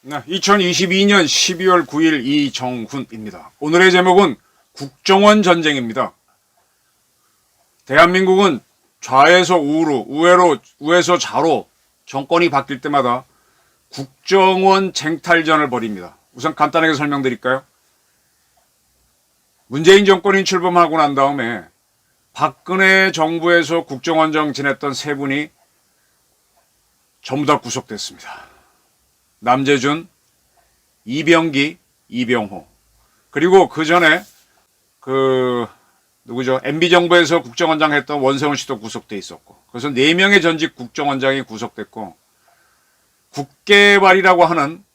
네, 2022년 12월 9일 이정훈입니다. 오늘의 제목은 국정원 전쟁입니다. 대한민국은 좌에서 우로, 우에서 좌로 정권이 바뀔 때마다 국정원 쟁탈전을 벌입니다. 우선 간단하게 설명드릴까요? 문재인 정권이 출범하고 난 다음에 박근혜 정부에서 국정원장 지냈던 세 분이 전부 다 구속됐습니다. 남재준, 이병기, 이병호. 그리고 그 전에 누구죠? MB정부에서 국정원장 했던 원세훈 씨도 구속돼 있었고. 그래서 4명의 전직 국정원장이 구속됐고, 국개발이라고 하는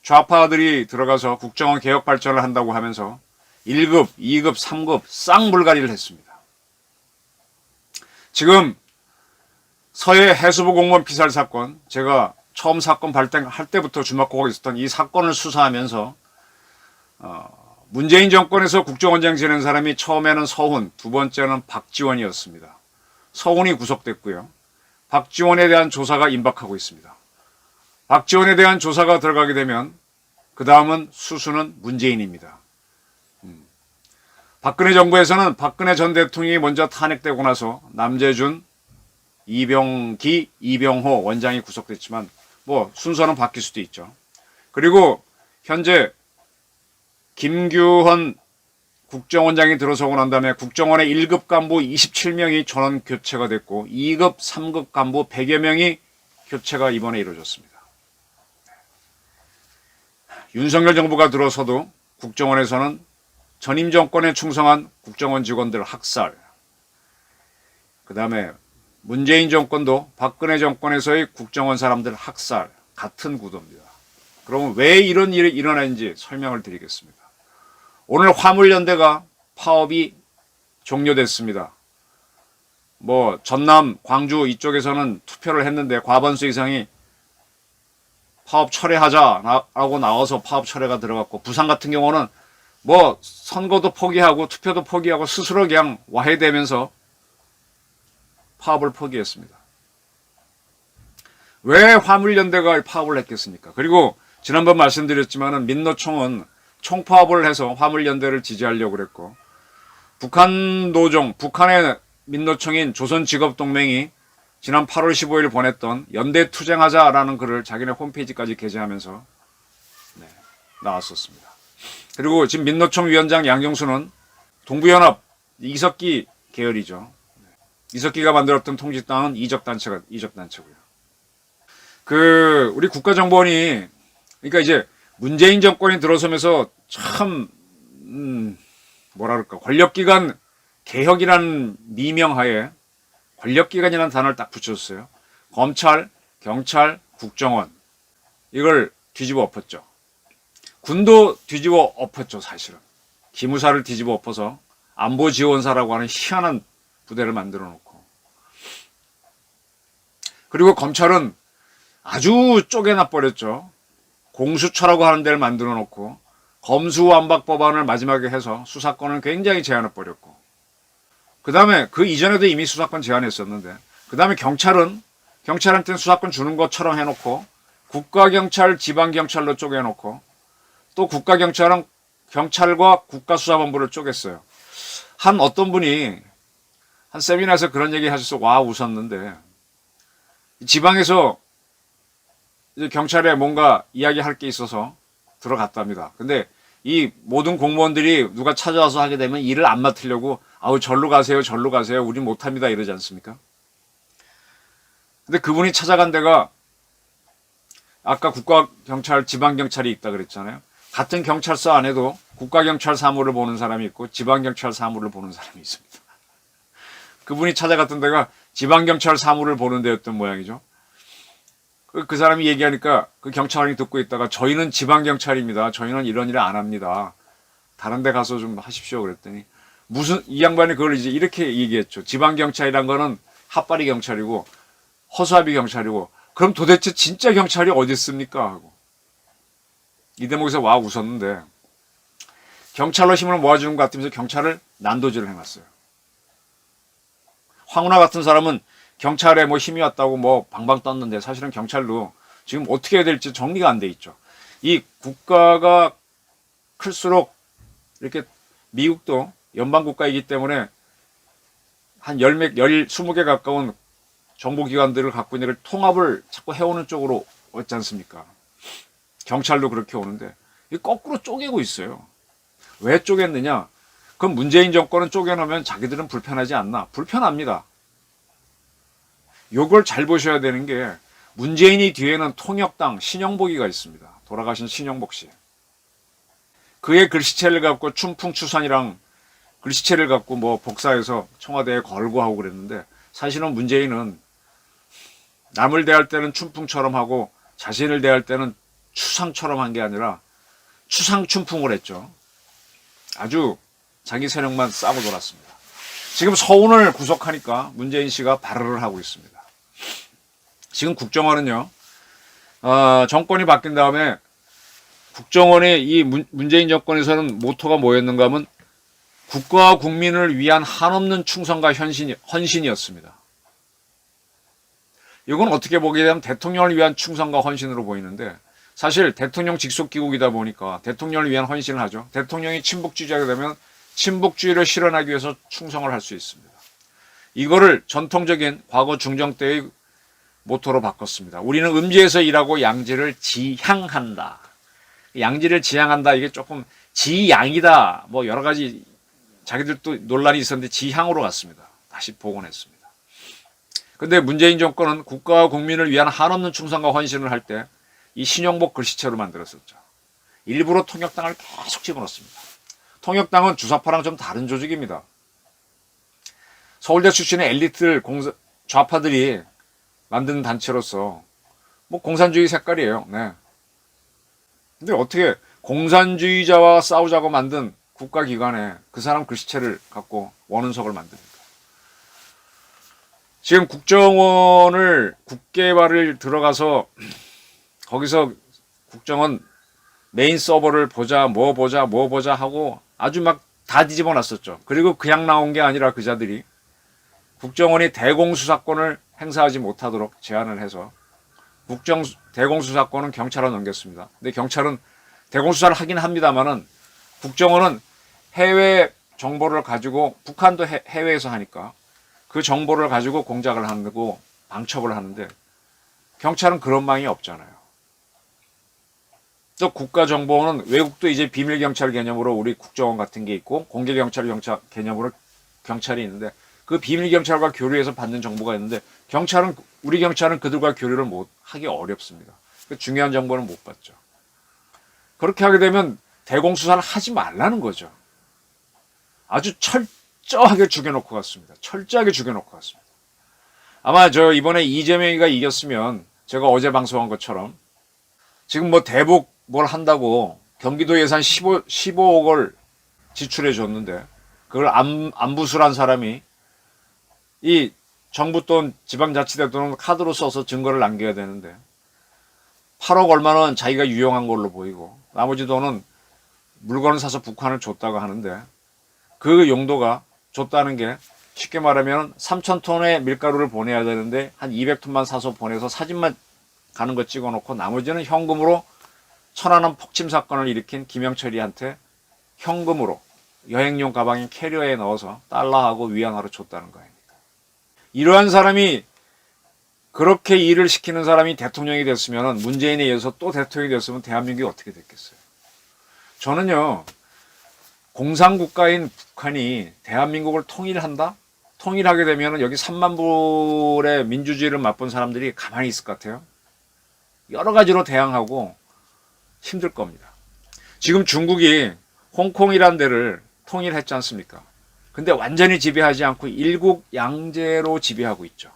좌파들이 들어가서 국정원 개혁 발전을 한다고 하면서 1급, 2급, 3급 쌍불가리를 했습니다. 지금 서해 해수부 공무원 피살 사건, 제가 처음 사건 발생할 때부터 주목하고 있었던 이 사건을 수사하면서 문재인 정권에서 국정원장 지낸 사람이 처음에는 서훈, 두 번째는 박지원이었습니다. 서훈이 구속됐고요. 박지원에 대한 조사가 임박하고 있습니다. 박지원에 대한 조사가 들어가게 되면 그 다음은 수수는 문재인입니다. 박근혜 정부에서는 박근혜 전 대통령이 먼저 탄핵되고 나서 남재준, 이병기, 이병호 원장이 구속됐지만 뭐 순서는 바뀔 수도 있죠. 그리고 현재 김규헌 국정원장이 들어서고 난 다음에 국정원의 1급 간부 27명이 전원 교체가 됐고 2급, 3급 간부 100여 명이 교체가 이번에 이루어졌습니다. 윤석열 정부가 들어서도 국정원에서는 전임 정권에 충성한 국정원 직원들 학살, 그 다음에 문재인 정권도 박근혜 정권에서의 국정원 사람들 학살, 같은 구도입니다. 그러면 왜 이런 일이 일어나는지 설명을 드리겠습니다. 오늘 화물연대가 파업이 종료됐습니다. 전남, 광주 이쪽에서는 투표를 했는데 과반수 이상이 파업 철회하자라고 나와서 파업 철회가 들어갔고, 부산 같은 경우는 선거도 포기하고 투표도 포기하고 스스로 그냥 와해되면서 파업을 포기했습니다. 왜 화물연대가 파업을 했겠습니까? 그리고 지난번 말씀드렸지만은 민노총은 총파업을 해서 화물연대를 지지하려고 그랬고, 북한의 민노총인 조선직업동맹이 지난 8월 15일 보냈던 연대 투쟁하자라는 글을 자기네 홈페이지까지 게재하면서 나왔었습니다. 그리고 지금 민노총 위원장 양경수는 동부연합 이석기 계열이죠. 이석기가 만들었던 통지당은 이적단체고요. 우리 국가정보원이, 그러니까 이제 문재인 정권이 들어서면서 참, 권력기관 개혁이라는 미명하에 권력기관이라는 단어를 딱 붙였어요. 검찰, 경찰, 국정원. 이걸 뒤집어 엎었죠. 군도 뒤집어 엎었죠, 사실은. 기무사를 뒤집어 엎어서 안보지원사라고 하는 희한한 부대를 만들어 놓고. 그리고 검찰은 아주 쪼개놔 버렸죠. 공수처라고 하는 데를 만들어 놓고 검수완박 법안을 마지막에 해서 수사권을 굉장히 제한해 버렸고, 그 다음에 그 이전에도 이미 수사권 제한했었는데, 그 다음에 경찰한테는 수사권 주는 것처럼 해놓고 국가경찰, 지방경찰로 쪼개놓고, 또 국가경찰은 경찰과 국가수사본부를 쪼갰어요. 어떤 분이 한 세미나에서 그런 얘기 하셔서 와 웃었는데, 지방에서 이제 경찰에 뭔가 이야기할 게 있어서 들어갔답니다. 근데 이 모든 공무원들이 누가 찾아와서 하게 되면 일을 안 맡으려고 절로 가세요, 우린 못합니다 이러지 않습니까? 근데 그분이 찾아간 데가 아까 국가경찰, 지방경찰이 있다 그랬잖아요. 같은 경찰서 안에도 국가경찰 사무를 보는 사람이 있고 지방경찰 사무를 보는 사람이 있습니다. 그분이 찾아갔던 데가 지방경찰 사무를 보는 데였던 모양이죠. 그 사람이 얘기하니까 그 경찰관이 듣고 있다가 저희는 지방경찰입니다. 저희는 이런 일을 안 합니다. 다른 데 가서 좀 하십시오 그랬더니 이 양반이 그걸 이제 이렇게 얘기했죠. 지방경찰이란 거는 핫바리 경찰이고 허수아비 경찰이고 그럼 도대체 진짜 경찰이 어디 있습니까? 하고 이 대목에서 와 웃었는데 경찰로 힘을 모아주는 것 같으면서 경찰을 난도질을 해놨어요. 황운하 같은 사람은 경찰에 뭐 힘이 왔다고 뭐 방방 떴는데 사실은 경찰도 지금 어떻게 해야 될지 정리가 안 돼 있죠. 이 국가가 클수록 이렇게 미국도 연방국가이기 때문에 한 20개 가까운 정보기관들을 갖고 있는 걸 통합을 자꾸 해오는 쪽으로 왔지 않습니까? 경찰도 그렇게 오는데 거꾸로 쪼개고 있어요. 왜 쪼갰느냐? 그럼 문재인 정권은 쪼개놓으면 자기들은 불편하지 않나? 불편합니다. 요걸 잘 보셔야 되는 게 문재인이 뒤에는 통역당 신영복이가 있습니다. 돌아가신 신영복 씨. 그의 글씨체를 갖고 춘풍추산이랑 글씨체를 갖고 뭐 복사해서 청와대에 걸고 하고 그랬는데 사실은 문재인은 남을 대할 때는 춘풍처럼 하고 자신을 대할 때는 추상처럼 한 게 아니라 추상춘풍을 했죠. 아주 자기 세력만 싸고 돌았습니다. 지금 서훈을 구속하니까 문재인 씨가 발언을 하고 있습니다. 지금 국정원은요, 정권이 바뀐 다음에 국정원의 이 문재인 정권에서는 모토가 뭐였는가 하면 국가와 국민을 위한 한없는 충성과 헌신이었습니다. 이건 어떻게 보게 되면 대통령을 위한 충성과 헌신으로 보이는데 사실 대통령 직속기국이다 보니까 대통령을 위한 헌신을 하죠. 대통령이 친북주의자가 되면 친북주의를 실현하기 위해서 충성을 할 수 있습니다. 이거를 전통적인 과거 중정 때의 모토로 바꿨습니다. 우리는 음지에서 일하고 양지를 지향한다. 양지를 지향한다. 이게 조금 지양이다. 뭐 여러 가지 자기들도 논란이 있었는데 지향으로 갔습니다. 다시 복원했습니다. 근데 문재인 정권은 국가와 국민을 위한 한없는 충성과 헌신을 할 때 이 신영복 글씨체로 만들었었죠. 일부러 통역당을 계속 집어넣습니다. 통역당은 주사파랑 좀 다른 조직입니다. 서울대 출신의 엘리트 좌파들이 만든 단체로서 뭐 공산주의 색깔이에요. 네. 근데 어떻게 공산주의자와 싸우자고 만든 국가기관에 그 사람 글씨체를 갖고 원은석을 만듭니까? 지금 국정원을 국개발을 들어가서 거기서 국정원 메인 서버를 보자 하고 아주 막 다 뒤집어 놨었죠. 그리고 그냥 나온 게 아니라 그자들이 국정원이 대공수사권을 행사하지 못하도록 제한을 해서 대공수사권은 경찰로 넘겼습니다. 근데 경찰은 대공수사를 하긴 합니다만은 국정원은 해외 정보를 가지고 북한도 해외에서 하니까 그 정보를 가지고 공작을 하고 방첩을 하는데 경찰은 그런 망이 없잖아요. 또 국가정보는 외국도 이제 비밀경찰 개념으로 우리 국정원 같은 게 있고 공개경찰 개념으로 경찰이 있는데 그 비밀경찰과 교류해서 받는 정보가 있는데 우리 경찰은 그들과 교류를 하기 어렵습니다. 중요한 정보는 못 받죠. 그렇게 하게 되면 대공수사를 하지 말라는 거죠. 아주 철저하게 죽여놓고 갔습니다. 철저하게 죽여놓고 갔습니다. 아마 이번에 이재명이가 이겼으면 제가 어제 방송한 것처럼 지금 뭐 대북 뭘 한다고 경기도 예산 15억을 지출해 줬는데 그걸 안부술한 사람이 이 정부 돈 지방자치대 돈은 카드로 써서 증거를 남겨야 되는데 8억 얼마는 자기가 유용한 걸로 보이고 나머지 돈은 물건을 사서 북한을 줬다고 하는데 그 용도가 줬다는 게 쉽게 말하면 3,000톤의 밀가루를 보내야 되는데 한 200톤만 사서 보내서 사진만 가는 거 찍어놓고 나머지는 현금으로 천안함 폭침 사건을 일으킨 김영철이한테 현금으로 여행용 가방인 캐리어에 넣어서 달러하고 위안화로 줬다는 거 아닙니까? 이러한 사람이 그렇게 일을 시키는 사람이 대통령이 됐으면 문재인에 의해서 또 대통령이 됐으면 대한민국이 어떻게 됐겠어요? 저는요. 공산국가인 북한이 대한민국을 통일한다? 통일하게 되면 여기 3만 불의 민주주의를 맛본 사람들이 가만히 있을 것 같아요. 여러 가지로 대항하고 힘들 겁니다. 지금 중국이 홍콩이라는 데를 통일했지 않습니까? 근데 완전히 지배하지 않고 일국 양제로 지배하고 있죠.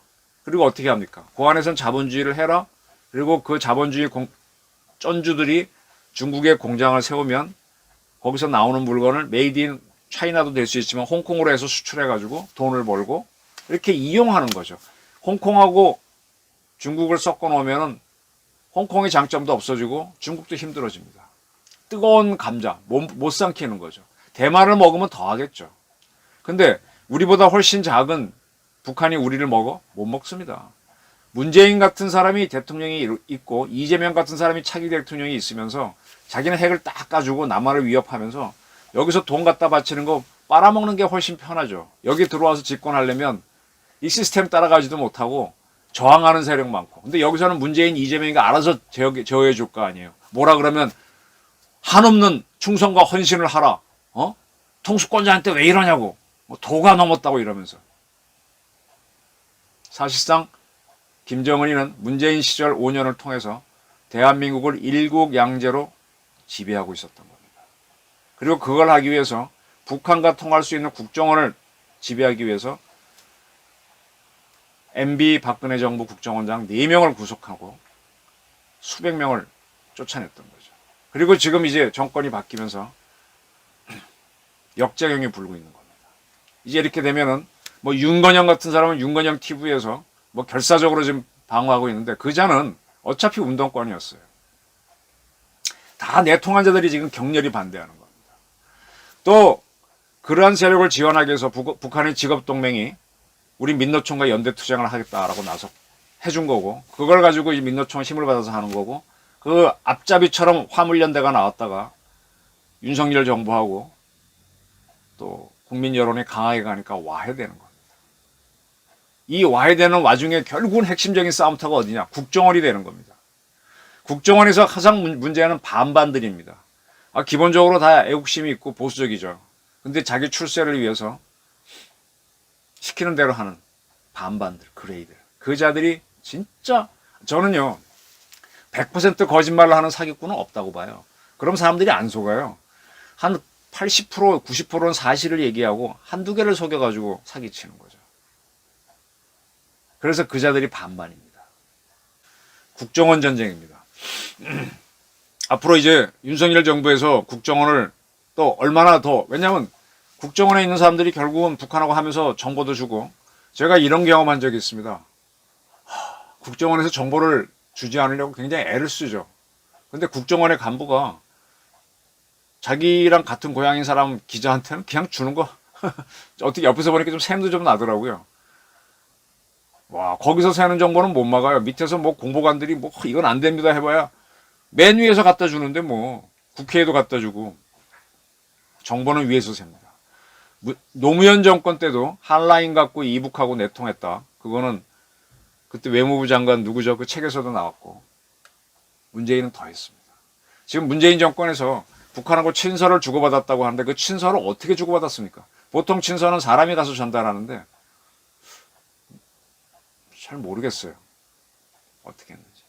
그리고 어떻게 합니까? 그 안에선 자본주의를 해라. 그리고 그 자본주의 쩐주들이 중국에 공장을 세우면 거기서 나오는 물건을 메이드 인 차이나도 될 수 있지만 홍콩으로 해서 수출해가지고 돈을 벌고 이렇게 이용하는 거죠. 홍콩하고 중국을 섞어 놓으면 홍콩의 장점도 없어지고 중국도 힘들어집니다. 뜨거운 감자 못 삼키는 거죠. 대만을 먹으면 더 하겠죠. 근데 우리보다 훨씬 작은 북한이 우리를 먹어? 못 먹습니다. 문재인 같은 사람이 대통령이 있고 이재명 같은 사람이 차기 대통령이 있으면서 자기는 핵을 딱 까주고 남한을 위협하면서 여기서 돈 갖다 바치는 거 빨아먹는 게 훨씬 편하죠. 여기 들어와서 집권하려면 이 시스템 따라가지도 못하고 저항하는 세력 많고. 근데 여기서는 문재인, 이재명이가 알아서 제어해 줄 거 아니에요. 뭐라 그러면 한없는 충성과 헌신을 하라. 통수권자한테 왜 이러냐고. 뭐 도가 넘었다고 이러면서. 사실상 김정은이는 문재인 시절 5년을 통해서 대한민국을 일국양제로 지배하고 있었던 겁니다. 그리고 그걸 하기 위해서 북한과 통할 수 있는 국정원을 지배하기 위해서 MB 박근혜 정부 국정원장 4명을 구속하고 수백 명을 쫓아냈던 거죠. 그리고 지금 이제 정권이 바뀌면서 역작용이 불고 있는 겁니다. 이제 이렇게 되면은 뭐 윤건영 같은 사람은 윤건영 TV에서 뭐 결사적으로 지금 방어하고 있는데 그 자는 어차피 운동권이었어요. 다 내통한 자들이 지금 격렬히 반대하는 겁니다. 또 그러한 세력을 지원하기 위해서 북한의 직업동맹이 우리 민노총과 연대투쟁을 하겠다라고 나서 해준 거고, 그걸 가지고 이 민노총은 힘을 받아서 하는 거고, 그 앞잡이처럼 화물연대가 나왔다가 윤석열 정부하고 또 국민 여론이 강하게 가니까 와해되는 겁니다. 이 와해되는 와중에 결국은 핵심적인 싸움터가 어디냐? 국정원이 되는 겁니다. 국정원에서 가장 문제는 반반들입니다. 기본적으로 다 애국심이 있고 보수적이죠. 근데 자기 출세를 위해서 시키는 대로 하는 반반들, 그레이들. 그 자들이 진짜, 저는요, 100% 거짓말을 하는 사기꾼은 없다고 봐요. 그럼 사람들이 안 속아요. 한 80%, 90%는 사실을 얘기하고 한두 개를 속여가지고 사기치는 거죠. 그래서 그 자들이 반반입니다. 국정원 전쟁입니다. 앞으로 이제 윤석열 정부에서 국정원을 또 얼마나 더, 왜냐하면 국정원에 있는 사람들이 결국은 북한하고 하면서 정보도 주고, 제가 이런 경험한 적이 있습니다. 국정원에서 정보를 주지 않으려고 굉장히 애를 쓰죠. 근데 국정원의 간부가 자기랑 같은 고향인 사람 기자한테는 그냥 주는 거 어떻게 옆에서 보니까 좀 샘도 좀 나더라고요. 와, 거기서 새는 정보는 못 막아요. 밑에서 뭐 공보관들이 뭐 이건 안 됩니다 해봐야 맨 위에서 갖다 주는데 뭐 국회에도 갖다 주고, 정보는 위에서 셉니다. 노무현 정권 때도 한라인 갖고 이북하고 내통했다. 그거는 그때 외무부 장관 누구죠? 그 책에서도 나왔고, 문재인은 더 했습니다. 지금 문재인 정권에서 북한하고 친서를 주고받았다고 하는데 그 친서를 어떻게 주고받았습니까? 보통 친서는 사람이 가서 전달하는데 잘 모르겠어요. 어떻게 했는지.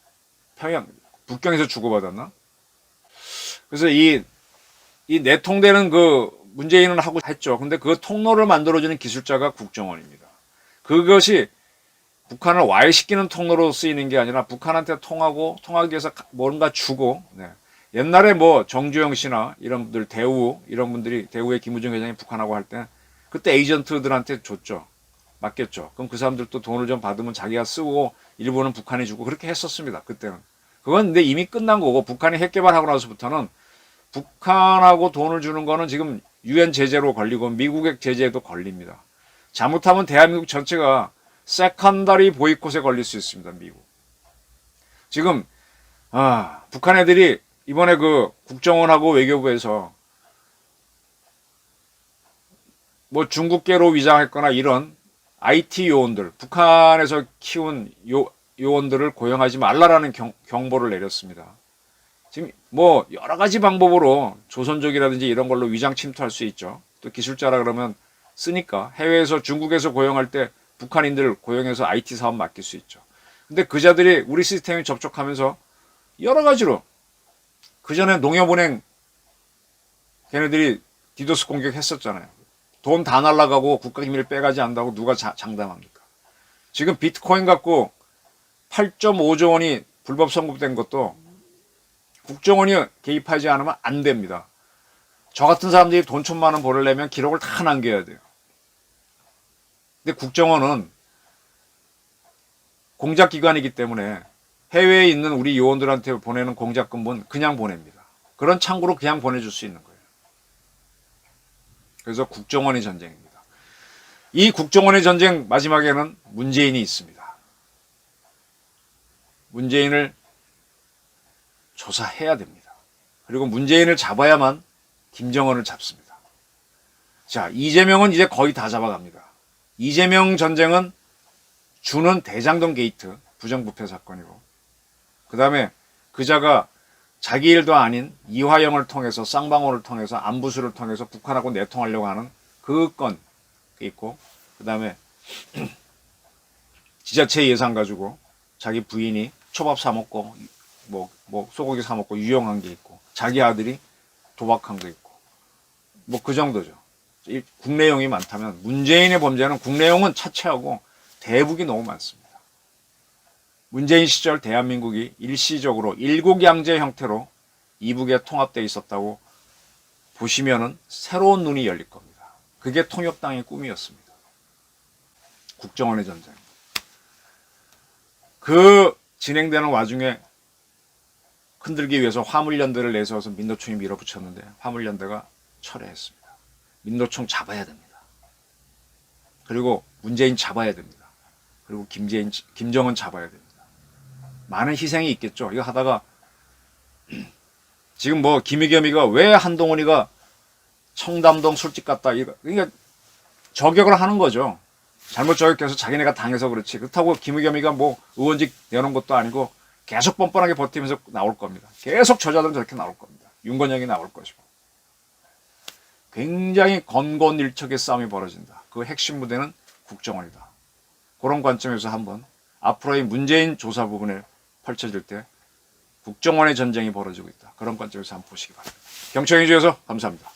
평양, 북경에서 주고받았나? 그래서 이 내통되는 그 문재인은 하고 했죠. 근데 그 통로를 만들어주는 기술자가 국정원입니다. 그것이 북한을 와해시키는 통로로 쓰이는 게 아니라 북한한테 통하기 위해서 뭔가 주고, 네. 옛날에 뭐 정주영 씨나 이런 분들, 이런 분들이, 대우의 김우중 회장이 북한하고 할 때 그때 에이전트들한테 줬죠. 맡겼죠. 그럼 그 사람들도 돈을 좀 받으면 자기가 쓰고 일부는 북한에 주고 그렇게 했었습니다. 그때는. 그건 근데 이미 끝난 거고, 북한이 핵 개발하고 나서부터는 북한하고 돈을 주는 거는 지금 유엔 제재로 걸리고 미국의 제재에도 걸립니다. 잘못하면 대한민국 전체가 세컨더리 보이콧에 걸릴 수 있습니다. 미국. 지금 북한 애들이 이번에 그 국정원하고 외교부에서 뭐 중국계로 위장했거나 이런 IT 요원들, 북한에서 키운 요원들을 고용하지 말라라는 경보를 내렸습니다. 지금 뭐 여러 가지 방법으로 조선족이라든지 이런 걸로 위장 침투할 수 있죠. 또 기술자라 그러면 쓰니까 해외에서 중국에서 고용할 때 북한인들 고용해서 IT 사업 맡길 수 있죠. 근데 그 자들이 우리 시스템에 접촉하면서 여러 가지로, 그 전에 농협은행 걔네들이 디도스 공격했었잖아요. 돈 다 날라가고 국가기밀 빼가지 않는다고 누가 장담합니까? 지금 비트코인 갖고 8.5조 원이 불법 송금된 것도 국정원이 개입하지 않으면 안 됩니다. 저 같은 사람들이 돈 1,000만 원 벌려면 기록을 다 남겨야 돼요. 근데 국정원은 공작기관이기 때문에 해외에 있는 우리 요원들한테 보내는 공작금은 그냥 보냅니다. 그런 창구로 그냥 보내줄 수 있는 거예요. 그래서 국정원의 전쟁입니다. 이 국정원의 전쟁 마지막에는 문재인이 있습니다. 문재인을 조사해야 됩니다. 그리고 문재인을 잡아야만 김정은을 잡습니다. 자, 이재명은 이제 거의 다 잡아갑니다. 이재명 전쟁은 주는 대장동 게이트 부정부패 사건이고, 그 다음에 그자가 자기 일도 아닌 이화영을 통해서, 쌍방울을 통해서, 안부수를 통해서 북한하고 내통하려고 하는 그 건이 있고, 그 다음에 지자체 예산 가지고 자기 부인이 초밥 사 먹고 뭐 소고기 사 먹고 유용한 게 있고, 자기 아들이 도박한 거 있고, 뭐 그 정도죠. 국내용이 많다면 문재인의 범죄는 국내용은 차치하고 대북이 너무 많습니다. 문재인 시절 대한민국이 일시적으로 일국양제 형태로 이북에 통합되어 있었다고 보시면은 새로운 눈이 열릴 겁니다. 그게 통역당의 꿈이었습니다. 국정원의 전쟁. 그 진행되는 와중에 흔들기 위해서 화물연대를 내세워서 민노총이 밀어붙였는데 화물연대가 철회했습니다. 민노총 잡아야 됩니다. 그리고 문재인 잡아야 됩니다. 그리고 김정은 잡아야 됩니다. 많은 희생이 있겠죠. 이거 하다가 지금 뭐 김의겸이가 왜 한동훈이가 청담동 술집 갔다, 그러니까 저격을 하는 거죠. 잘못 저격해서 자기네가 당해서 그렇지. 그렇다고 김의겸이가 뭐 의원직 내놓은 것도 아니고 계속 뻔뻔하게 버티면서 나올 겁니다. 계속 저자들은 저렇게 나올 겁니다. 윤건영이 나올 것이고. 굉장히 건곤일척의 싸움이 벌어진다. 그 핵심 무대는 국정원이다. 그런 관점에서 한번 앞으로의 문재인 조사 부분에 펼쳐질 때 국정원의 전쟁이 벌어지고 있다. 그런 관점에서 한번 보시기 바랍니다. 경청해 주셔서 감사합니다.